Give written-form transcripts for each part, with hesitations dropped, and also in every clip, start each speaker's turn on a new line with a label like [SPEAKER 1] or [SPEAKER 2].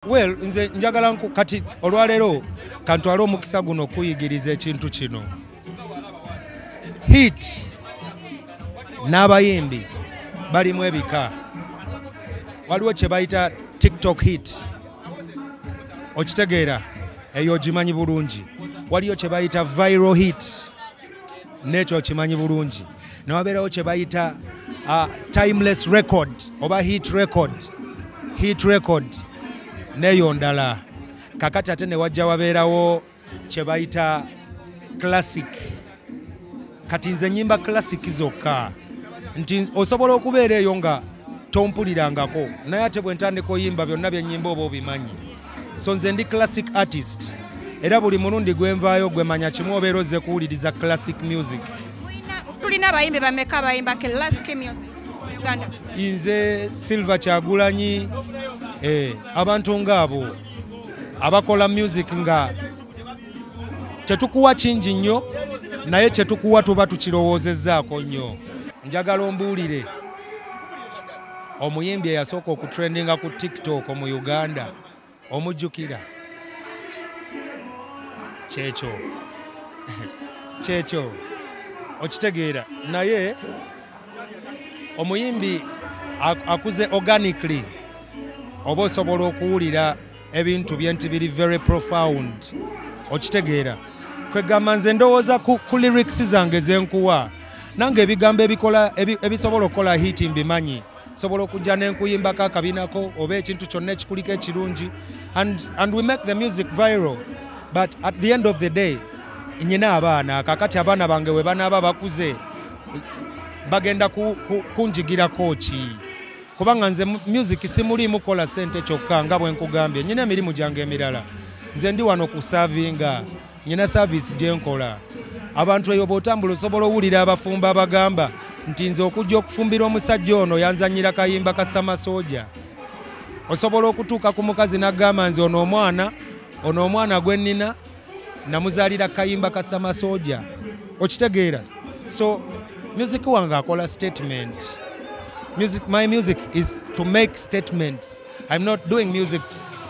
[SPEAKER 1] Well, nze njagala kati olwalero kantwala omukisa guno kuyigiriza ekintu kino. Hit n'abayimbi balimu ebika. Waliwo kye bayita TikTok hit. Okitegeera eyo ogimanyi bulungi. Waliyo kye bayita viral hit. Nekyo okimanyi bulungi. Ne wabeerawo kye bayita timeless record oba hit record. Hit record. Neyo ndala kakati ate ne wajja wabeerawo kye bayita classic. Kati nze nyimba classic zokka nti osobola okubeera eyo nga tompulirangako naye ate bwe ntandika oyimba byonna bye nnyimba oba obimanyi. So nze ndi classic artist era buli mulundi gwenvaayo gwemanya kimu obeera ozze kuwuliriza classic music.
[SPEAKER 2] Tulina abayimbi bameka abayimba classic music mu Uganda?
[SPEAKER 1] Nze Silver Kyagulanyi, abantu ng'abo abakola music nga tetukuwa kingi nnyo naye kyetukuwa tuba tukirowoozezzaako nnyo. Njagala ombuulire omuyimbi eyasooka okutrendinga ku TikTok mu Uganda omujjukira? Kyekyo okitegeera naye omuyimbi akuze organically oba osobola okuwulira ebintu bye nti biri very profound. Okitegeera kwegamba nze ndowooza ku lyrics zange zenkuwa nange ebigambo ebisobola okukola hit mbimanyi. Sobola okujja n'enkuyimbako akabinako oba ekintu kyonna ekikuliko ekirungi and we make the music viral, but at the end of the day nyina abaana kakati abaana bange we banaaba bakuze bagenda kunjigirako ki kubanga nze music simulimu kola sente kyokka nga bwe nkugambye nyina emirimu gyange emirala. Nze ndi wano ku savinga nyina service gye nkola. Abantu eyo bw'otambula osobola owulira abafumba abagamba nti nze okujja okufumbira omusajja ono yanzanyira kayimba ka Samasoja. Osobola okutuuka ku mukazi n'agamba nze ono omwana gwe nnina namuzaalira kayimba ka Samasoja. Okitegeera? So music wange akola statement. My music is to make statements. I'm not doing music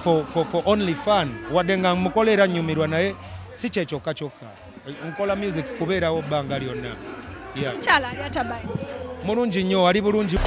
[SPEAKER 1] for only fun. Wadde nga mukolera nnyumirwa naye si kye kyokka. Nkola music kubeerawo bbanga lyonna.
[SPEAKER 2] Chala ali atabaye.
[SPEAKER 1] Mulungi nnyo, ali bulungi.